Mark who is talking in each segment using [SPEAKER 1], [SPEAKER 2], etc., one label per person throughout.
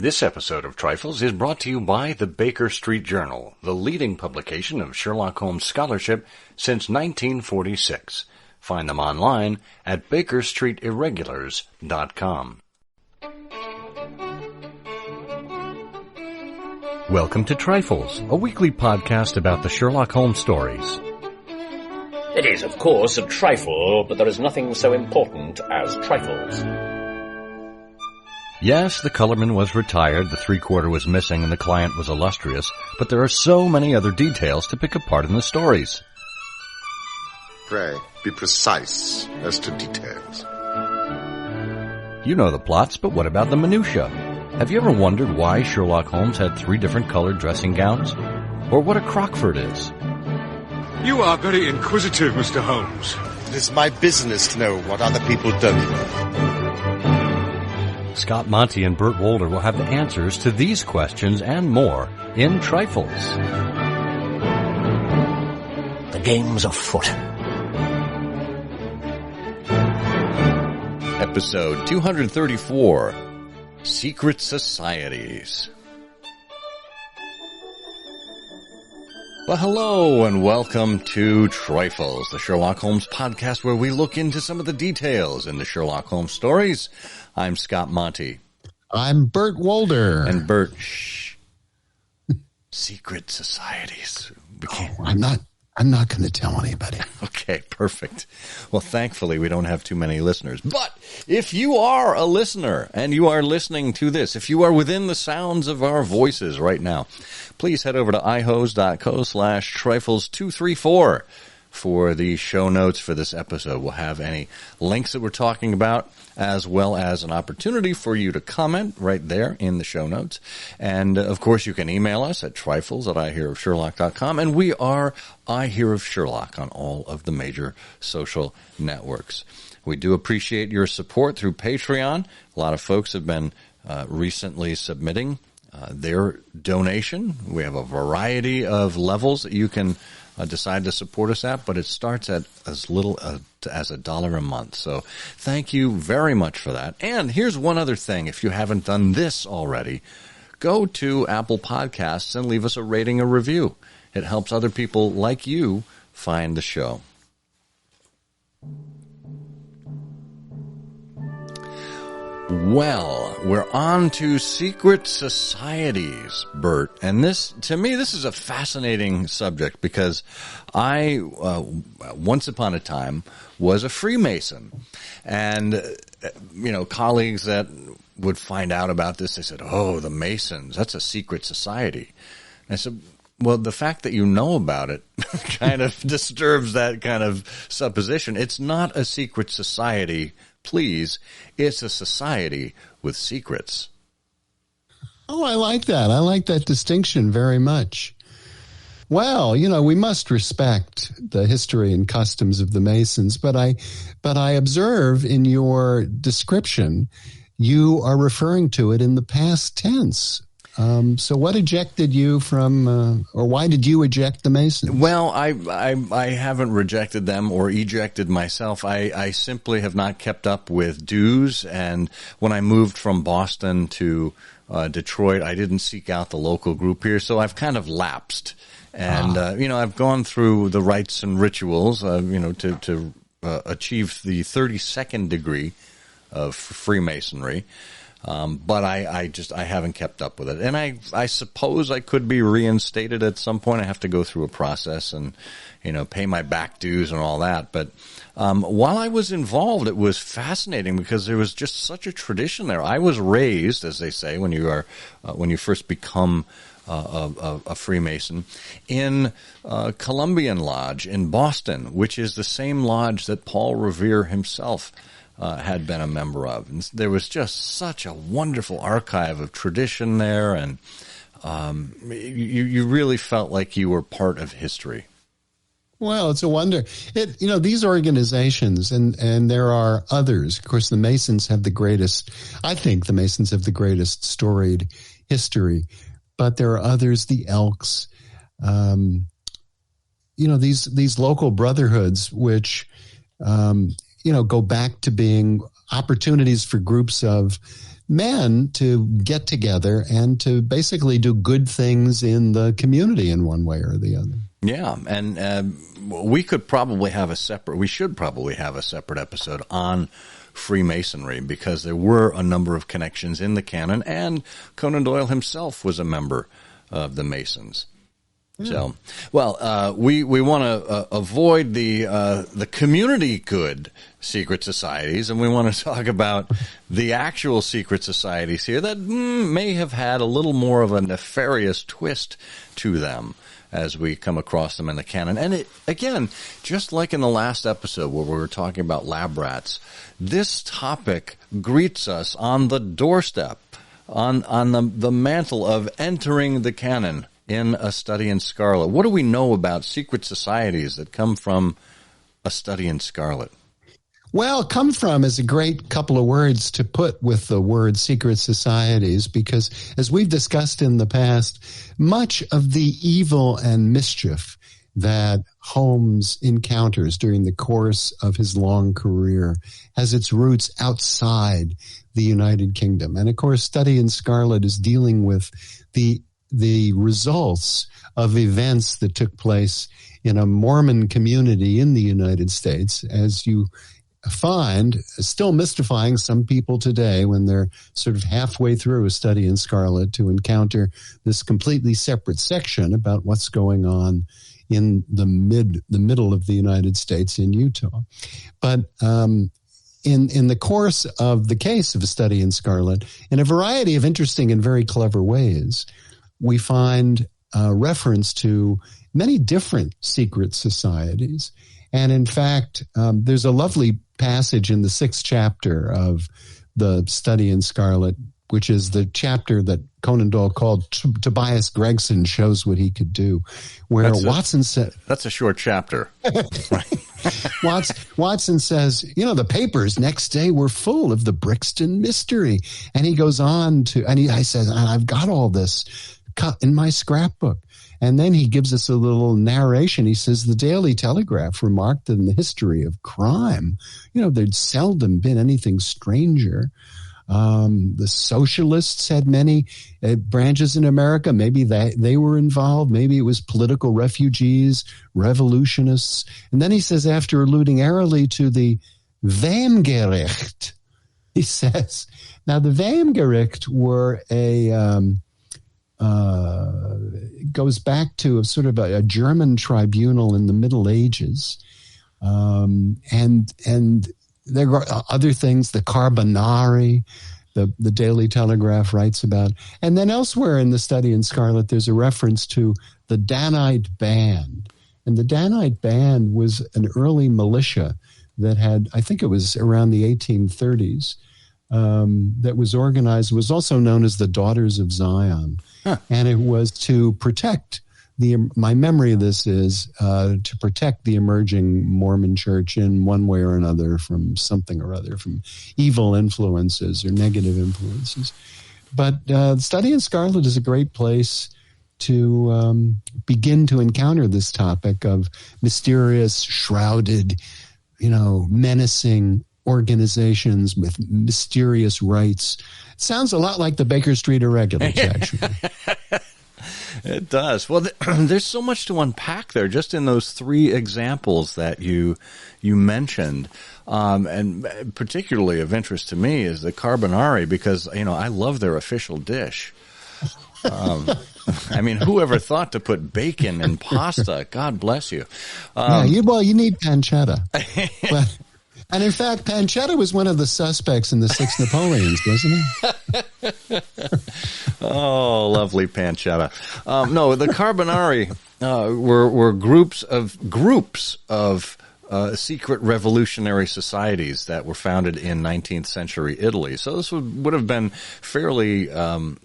[SPEAKER 1] This episode of Trifles is brought to you by the Baker Street Journal, the leading publication of Sherlock Holmes scholarship since 1946. Find them online at bakerstreetirregulars.com. Welcome to Trifles, a weekly podcast about the Sherlock Holmes stories.
[SPEAKER 2] It is, of course, a trifle, but there is nothing so important as trifles.
[SPEAKER 1] Yes, the colorman was retired, the three-quarter was missing, and the client was illustrious, but there are so many other details to pick apart in the stories.
[SPEAKER 3] Pray, be precise as to details.
[SPEAKER 1] You know the plots, but what about the minutiae? Have you ever wondered why Sherlock Holmes had 3 different colored dressing gowns? Or what a Crockford is?
[SPEAKER 4] You are very inquisitive, Mr. Holmes.
[SPEAKER 3] It is my business to know what other people don't know.
[SPEAKER 1] Scott Monty and Burt Wolder will have the answers to these questions and more in Trifles.
[SPEAKER 2] The game's afoot.
[SPEAKER 1] Episode 234, Secret Societies. Well, hello and welcome to Trifles, the Sherlock Holmes podcast where we look into some of the details in the Sherlock Holmes stories. I'm Scott Monty.
[SPEAKER 5] I'm Burt Wolder.
[SPEAKER 1] And Burt, shh. Secret societies.
[SPEAKER 5] I'm not going to tell anybody.
[SPEAKER 1] Okay, perfect. Well, thankfully, we don't have too many listeners. But if you are a listener and you are listening to this, if you are within the sounds of our voices right now, please head over to ihose.co/trifles234 for the show notes for this episode. We'll have any links that we're talking about, as well as an opportunity for you to comment right there in the show notes. And, of course, you can email us at trifles@ihearofsherlock.com. And we are I Hear of Sherlock on all of the major social networks. We do appreciate your support through Patreon. A lot of folks have been recently submitting their donation. We have a variety of levels that you can decide to support us at, but it starts at as little as $1 a month. So thank you very much for that. And here's one other thing. If you haven't done this already, go to Apple Podcasts and leave us a rating or review. It helps other people like you find the show. Well, we're on to secret societies, Burt. And this, to me, this is a fascinating subject because I, once upon a time, was a Freemason. And, colleagues that would find out about this, they said, oh, the Masons, that's a secret society. And I said, well, the fact that you know about it kind of disturbs that kind of supposition. It's not a secret society. Please, it's a society with secrets.
[SPEAKER 5] Oh, I like that. I like that distinction very much. Well, we must respect the history and customs of the Masons, but I observe in your description, you are referring to it in the past tense. So what ejected you from, or why did you eject the Masons?
[SPEAKER 1] Well, I haven't rejected them or ejected myself. I simply have not kept up with dues. And when I moved from Boston to Detroit, I didn't seek out the local group here. So I've kind of lapsed. And, I've gone through the rites and rituals, to achieve the 32nd degree of Freemasonry. But I haven't kept up with it. And I suppose I could be reinstated at some point. I have to go through a process and, pay my back dues and all that. But, while I was involved, it was fascinating because there was just such a tradition there. I was raised, as they say, when you first become a Freemason, in Columbian Lodge in Boston, which is the same lodge that Paul Revere himself had been a member of. And there was just such a wonderful archive of tradition there, and you really felt like you were part of history.
[SPEAKER 5] Well, it's a wonder. These organizations, and there are others. Of course, the Masons have the greatest, I think the Masons have the greatest storied history, but there are others, the Elks, these local brotherhoods, which, go back to being opportunities for groups of men to get together and to basically do good things in the community in one way or the other.
[SPEAKER 1] Yeah, and we should probably have a separate episode on Freemasonry, because there were a number of connections in the canon, and Conan Doyle himself was a member of the Masons. Yeah. So, well, we want to avoid the community good secret societies, and we want to talk about the actual secret societies here that may have had a little more of a nefarious twist to them as we come across them in the canon. And it, again, just like in the last episode where we were talking about lab rats, this topic greets us on the doorstep, on the mantle of entering the canon in A Study in Scarlet. What do we know about secret societies that come from A Study in Scarlet?
[SPEAKER 5] Well, come from is a great couple of words to put with the word secret societies, because as we've discussed in the past, much of the evil and mischief that Holmes encounters during the course of his long career has its roots outside the United Kingdom. And of course, Study in Scarlet is dealing with the results of events that took place in a Mormon community in the United States, as you find still mystifying some people today when they're sort of halfway through A Study in Scarlet to encounter this completely separate section about what's going on in the middle of the United States in Utah. But in the course of the case of A Study in Scarlet, in a variety of interesting and very clever ways, we find reference to many different secret societies. And in fact, there's a lovely passage in the 6th chapter of The Study in Scarlet, which is the chapter that Conan Doyle called Tobias Gregson Shows What He Could Do, where Watson said...
[SPEAKER 1] That's a short chapter.
[SPEAKER 5] Watson says, the papers next day were full of the Brixton mystery. And he goes on to... And I said, I've got all this cut in my scrapbook. And then he gives us a little narration. He says, the Daily Telegraph remarked that in the history of crime, there'd seldom been anything stranger. The socialists had many branches in America. Maybe they were involved. Maybe it was political refugees, revolutionists. And then he says, after alluding airily to the Wehmgericht, he says, now the Wehmgericht were goes back to a sort of a German tribunal in the Middle Ages. And there are other things, the Carbonari, the Daily Telegraph writes about. And then elsewhere in The Study in Scarlet, there's a reference to the Danite Band. And the Danite Band was an early militia that had, I think it was around the 1830s, that was organized, was also known as the Daughters of Zion. Huh. And it was to protect my memory of this is to protect the emerging Mormon church in one way or another from something or other, from evil influences or negative influences. But Study in Scarlet is a great place to begin to encounter this topic of mysterious, shrouded, menacing organizations with mysterious rites. It sounds a lot like the Baker Street Irregulars, actually.
[SPEAKER 1] It does. Well, there's so much to unpack there, just in those 3 examples that you mentioned. And particularly of interest to me is the Carbonari, because, I love their official dish. Whoever thought to put bacon in pasta? God bless you.
[SPEAKER 5] You need pancetta. And in fact, pancetta was one of the suspects in the 6 Napoleons, wasn't he?
[SPEAKER 1] Oh, lovely pancetta. No, the Carbonari were groups of secret revolutionary societies that were founded in 19th century Italy. So this would have been fairly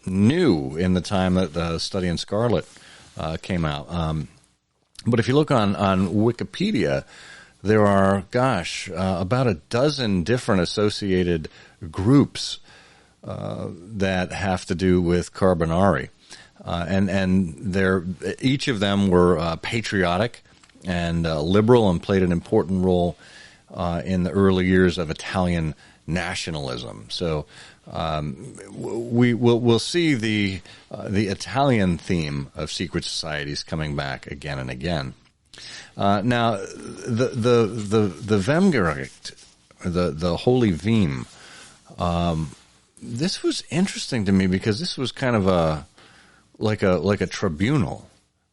[SPEAKER 1] new in the time that the Study in Scarlet came out. But if you look on Wikipedia, there are, about a dozen different associated groups that have to do with Carbonari. And each of them were patriotic and liberal and played an important role in the early years of Italian nationalism. So we'll see the Italian theme of secret societies coming back again and again. Now, the Vemgericht, the Holy Vim, this was interesting to me because this was kind of like a tribunal,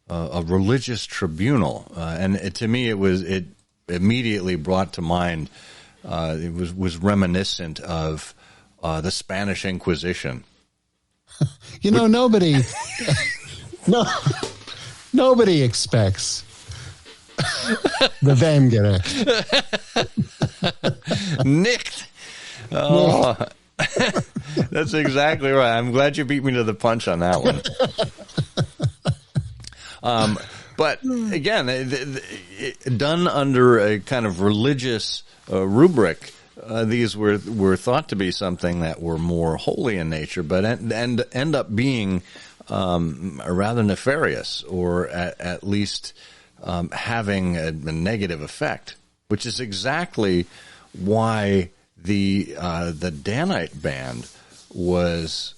[SPEAKER 1] a religious tribunal, and to me it immediately brought to mind. It was reminiscent of the Spanish Inquisition.
[SPEAKER 5] Nobody expects the Vemgericht.
[SPEAKER 1] Nicked. Oh, that's exactly right. I'm glad you beat me to the punch on that one. But again, done under a kind of religious rubric, these were thought to be something that were more holy in nature, but end up being rather nefarious, or at least having a negative effect, which is exactly why the Danite band was,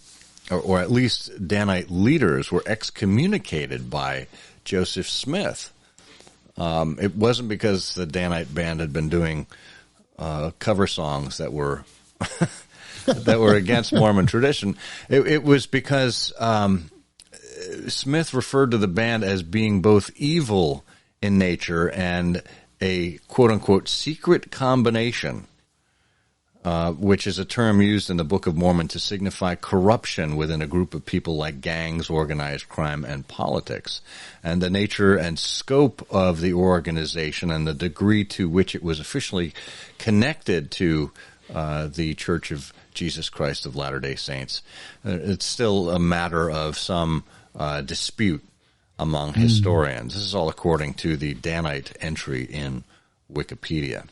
[SPEAKER 1] or at least Danite leaders were excommunicated by Joseph Smith. It wasn't because the Danite band had been doing cover songs that were that were against Mormon tradition. It was because Smith referred to the band as being both evil in nature and a quote-unquote secret combination, which is a term used in the Book of Mormon to signify corruption within a group of people like gangs, organized crime, and politics. And the nature and scope of the organization and the degree to which it was officially connected to the Church of Jesus Christ of Latter-day Saints, it's still a matter of some dispute among historians. This is all according to the Danite entry in Wikipedia.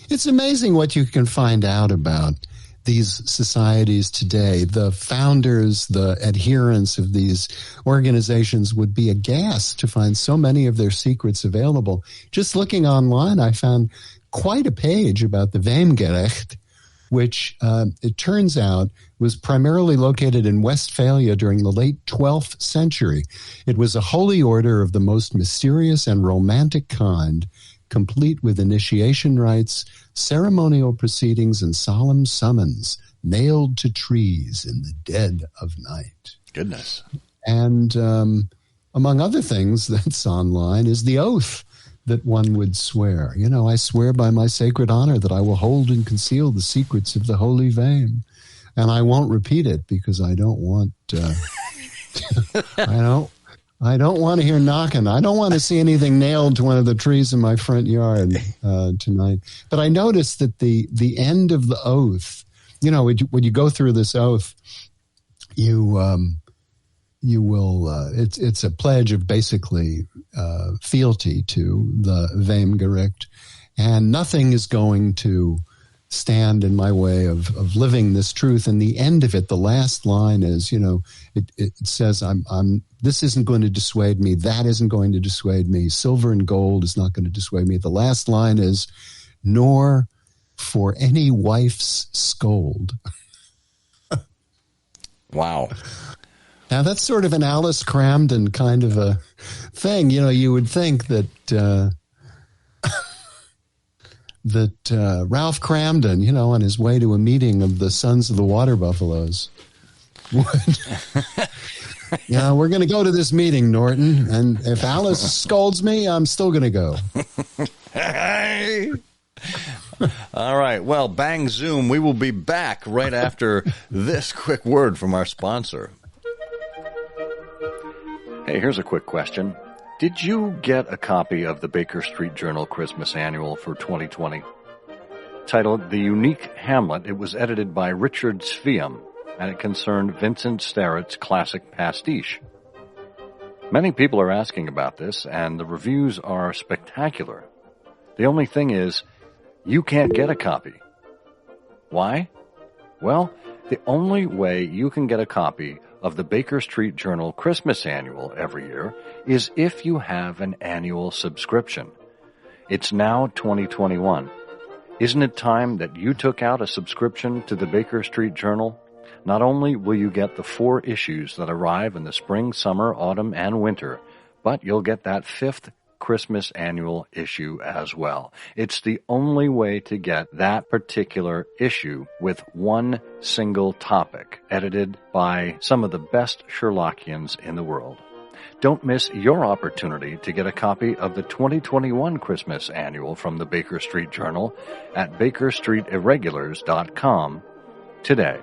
[SPEAKER 5] It's amazing what you can find out about these societies today. The founders, the adherents of these organizations would be aghast to find so many of their secrets available. Just looking online, I found quite a page about the Vemgericht, which it turns out was primarily located in Westphalia during the late 12th century. It was a holy order of the most mysterious and romantic kind, complete with initiation rites, ceremonial proceedings, and solemn summons, nailed to trees in the dead of night.
[SPEAKER 1] Goodness.
[SPEAKER 5] And among other things that's online is the oath that one would swear. I swear by my sacred honor that I will hold and conceal the secrets of the Holy Vame. And I won't repeat it because I don't want, I don't want to hear knocking. I don't want to see anything nailed to one of the trees in my front yard tonight. But I noticed that the end of the oath, when you go through this oath, you will, it's a pledge of basically fealty to the Vemgericht, and nothing is going to stand in my way of living this truth. And the end of it, the last line is, it says, this isn't going to dissuade me. That isn't going to dissuade me. Silver and gold is not going to dissuade me. The last line is, nor for any wife's scold.
[SPEAKER 1] Wow.
[SPEAKER 5] Now that's sort of an Alice Cramden kind of a thing. You would think that, Ralph Cramden, on his way to a meeting of the Sons of the Water Buffaloes, would, we're going to go to this meeting, Norton, and if Alice scolds me, I'm still going to go.
[SPEAKER 1] Hey! All right. Well, bang zoom. We will be back right after this quick word from our sponsor. Hey, here's a quick question. Did you get a copy of the Baker Street Journal Christmas Annual for 2020? Titled The Unique Hamlet, it was edited by Richard Sveum, and it concerned Vincent Starrett's classic pastiche. Many people are asking about this, and the reviews are spectacular. The only thing is, you can't get a copy. Why? Well, the only way you can get a copy of the Baker Street Journal Christmas Annual every year is if you have an annual subscription. It's now 2021. Isn't it time that you took out a subscription to the Baker Street Journal? Not only will you get the 4 issues that arrive in the spring, summer, autumn, and winter, but you'll get that 5th Christmas annual issue as well. It's the only way to get that particular issue with one single topic, edited by some of the best Sherlockians in the world. Don't miss your opportunity to get a copy of the 2021 Christmas Annual from the Baker Street Journal at bakerstreetirregulars.com today.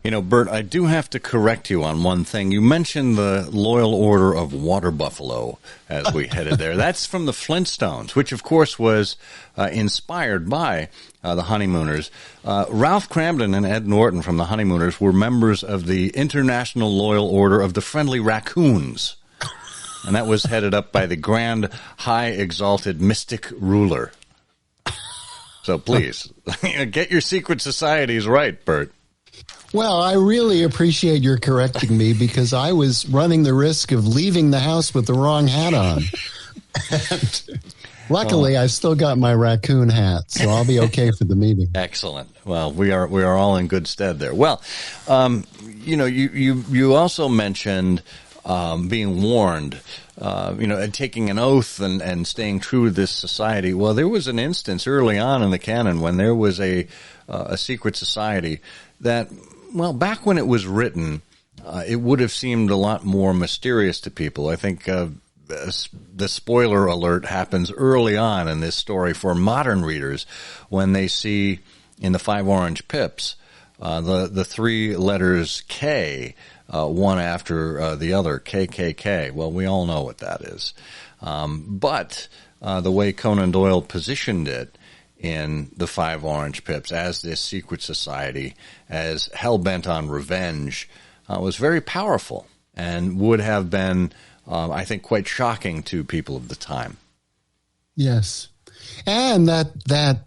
[SPEAKER 1] You know, Bert, I do have to correct you on one thing. You mentioned the Loyal Order of Water Buffalo as we headed there. That's from the Flintstones, which, of course, was inspired by the Honeymooners. Ralph Cramden and Ed Norton from the Honeymooners were members of the International Loyal Order of the Friendly Raccoons. And that was headed up by the Grand High Exalted Mystic Ruler. So please, get your secret societies right, Bert.
[SPEAKER 5] Well, I really appreciate your correcting me because I was running the risk of leaving the house with the wrong hat on. And luckily, I've still got my raccoon hat, so I'll be okay for the meeting.
[SPEAKER 1] Excellent. Well, we are all in good stead there. Well, you also mentioned being warned, and taking an oath and staying true to this society. Well, there was an instance early on in the canon when there was a secret society that, well, back when it was written, it would have seemed a lot more mysterious to people. I think the spoiler alert happens early on in this story for modern readers when they see in the 5 Orange Pips the 3 letters K, one after the other, KKK. Well, we all know what that is. But the way Conan Doyle positioned it in the 5 Orange Pips as this secret society, as hell-bent on revenge, was very powerful and would have been, I think, quite shocking to people of the time.
[SPEAKER 5] Yes. And that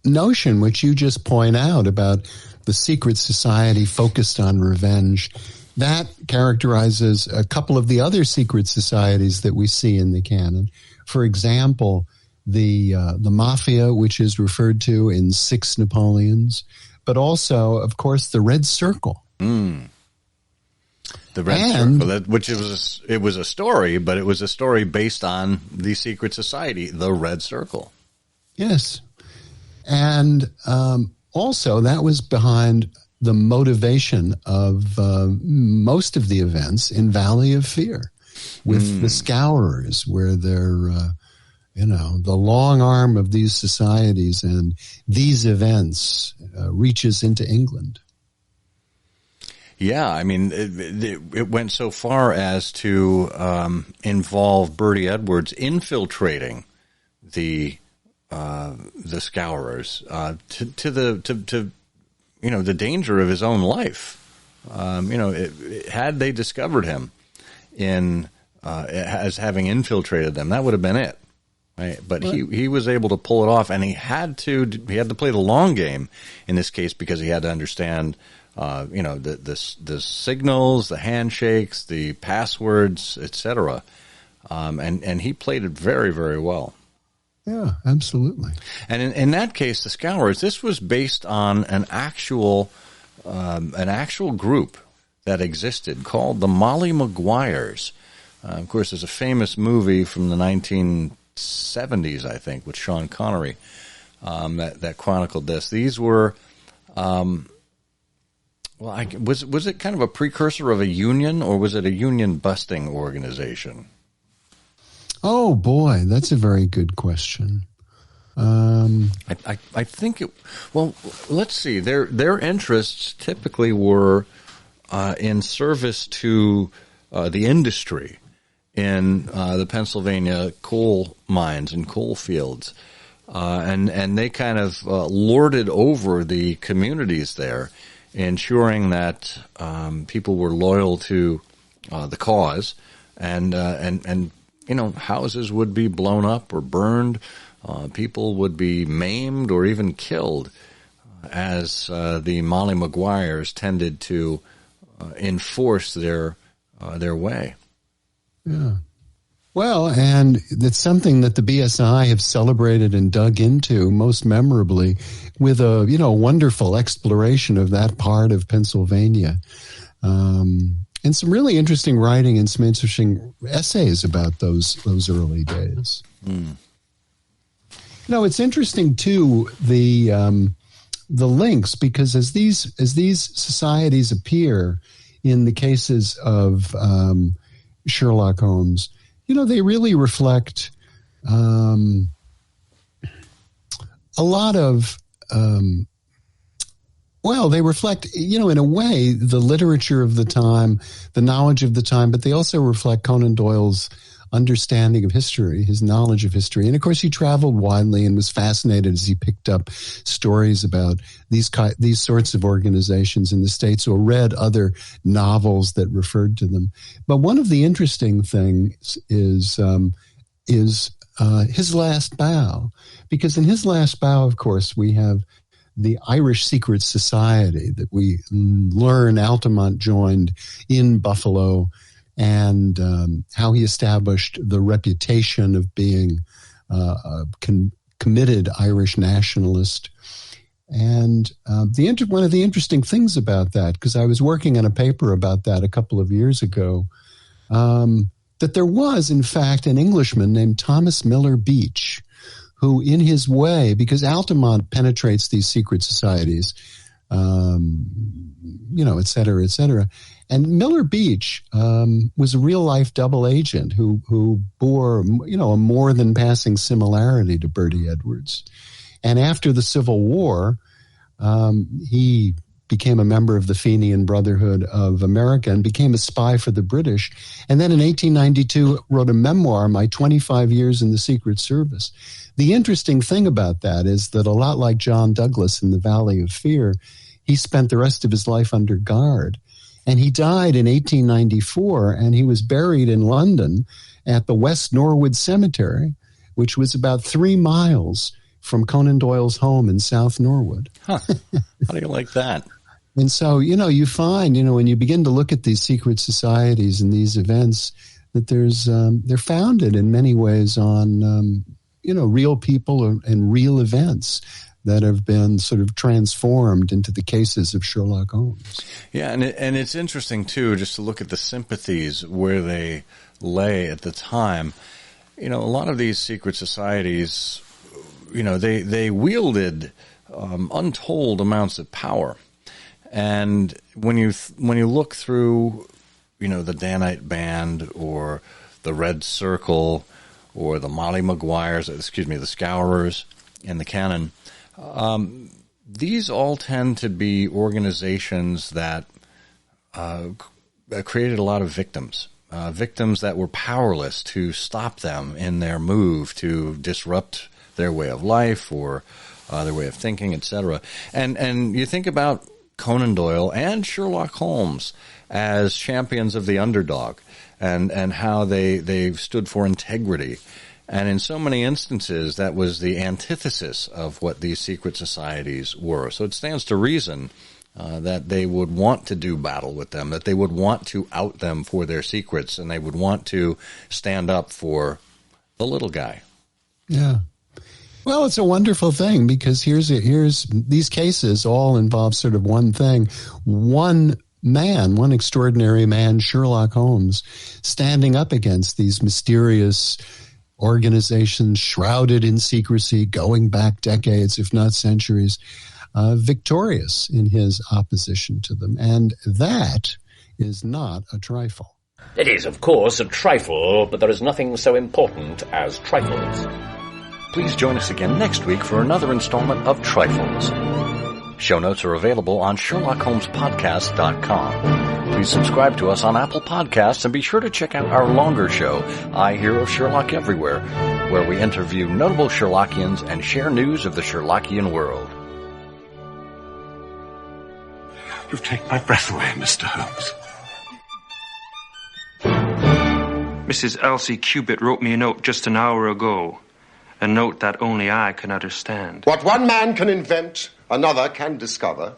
[SPEAKER 5] notion which you just point out about the secret society focused on revenge, that characterizes a couple of the other secret societies that we see in the canon. For example, the Mafia, which is referred to in 6 Napoleons, but also, of course, the Red Circle.
[SPEAKER 1] The Red Circle, which it was a story, but it was a story based on the secret society, the Red Circle.
[SPEAKER 5] Yes. And also, that was behind the motivation of most of the events in Valley of Fear with the Scourers, where they're the long arm of these societies and these events reaches into England.
[SPEAKER 1] Yeah, I mean, it went so far as to involve Bertie Edwards infiltrating the Scourers to the danger of his own life. Had they discovered him as having infiltrated them, that would have been it. Right, but he was able to pull it off, and he had to play the long game in this case because he had to understand, the signals, the handshakes, the passwords, etc. And he played it very, very well.
[SPEAKER 5] Yeah, absolutely.
[SPEAKER 1] And in that case, the Scourers, this was based on an actual group that existed called the Maguires. Of course, there's a famous movie from the 1970s, I think, with Sean Connery that chronicled this. These were, was it kind of a precursor of a union, or was it a union-busting organization?
[SPEAKER 5] Oh, boy, that's a very good question.
[SPEAKER 1] I think it. Well, let's see. Their interests typically were in service to the industry in the Pennsylvania coal mines and coal fields, and they kind of lorded over the communities there, ensuring that people were loyal to the cause, and houses would be blown up or burned. People would be maimed or even killed as the Molly Maguires tended to enforce their way.
[SPEAKER 5] Yeah. Well, and it's something that the BSI have celebrated and dug into most memorably with a, wonderful exploration of that part of Pennsylvania. And some really interesting writing and some interesting essays about those early days. Mm. It's interesting too, the links, because as these societies appear in the cases of Sherlock Holmes, they really reflect a lot of, they reflect, in a way, the literature of the time, the knowledge of the time, but they also reflect Conan Doyle's understanding of history, his knowledge of history. And of course, he traveled widely and was fascinated as he picked up stories about these sorts of organizations in the States, or read other novels that referred to them. But one of the interesting things is his last bow, because in his last bow, of course, we have the Irish Secret Society that we learn Altamont joined in Buffalo, and how he established the reputation of being a committed Irish nationalist. And one of the interesting things about that, because I was working on a paper about that a couple of years ago, that there was, in fact, an Englishman named Thomas Miller Beach, who in his way, because Altamont penetrates these secret societies, et cetera, et cetera. And Miller Beach was a real-life double agent who bore, a more than passing similarity to Bertie Edwards. And after the Civil War, he became a member of the Fenian Brotherhood of America and became a spy for the British. And then in 1892 wrote a memoir, My 25 Years in the Secret Service. The interesting thing about that is that a lot like John Douglas in The Valley of Fear, he spent the rest of his life under guard. And he died in 1894, and he was buried in London at the West Norwood Cemetery, which was about 3 miles from Conan Doyle's home in South Norwood.
[SPEAKER 1] Huh. How do you like that?
[SPEAKER 5] And so, you find, when you begin to look at these secret societies and these events, that they're founded in many ways on, real people and real events that have been sort of transformed into the cases of Sherlock Holmes.
[SPEAKER 1] Yeah, and it's interesting, too, just to look at the sympathies where they lay at the time. A lot of these secret societies, they wielded untold amounts of power. And when you look through, the Danite Band or the Red Circle or the Maguires, the Scourers in the canon, these all tend to be organizations that created a lot of victims that were powerless to stop them in their move to disrupt their way of life or their way of thinking, etc. And you think about Conan Doyle and Sherlock Holmes as champions of the underdog and how they stood for integrity. And in so many instances, that was the antithesis of what these secret societies were. So it stands to reason that they would want to do battle with them, that they would want to out them for their secrets, and they would want to stand up for the little guy.
[SPEAKER 5] Yeah. Well, it's a wonderful thing, because here's these cases all involve sort of one thing. One extraordinary man, Sherlock Holmes, standing up against these mysterious organizations shrouded in secrecy, going back decades, if not centuries, victorious in his opposition to them. And that is not a trifle.
[SPEAKER 2] It is, of course, a trifle, but there is nothing so important as trifles.
[SPEAKER 1] Please join us again next week for another installment of Trifles. Show notes are available on SherlockHolmesPodcast.com. Please subscribe to us on Apple Podcasts and be sure to check out our longer show, I Hear of Sherlock Everywhere, where we interview notable Sherlockians and share news of the Sherlockian world.
[SPEAKER 4] You've taken my breath away, Mr. Holmes.
[SPEAKER 6] Mrs. Elsie Cubitt wrote me a note just an hour ago. A note that only I can understand.
[SPEAKER 3] What one man can invent, another can discover.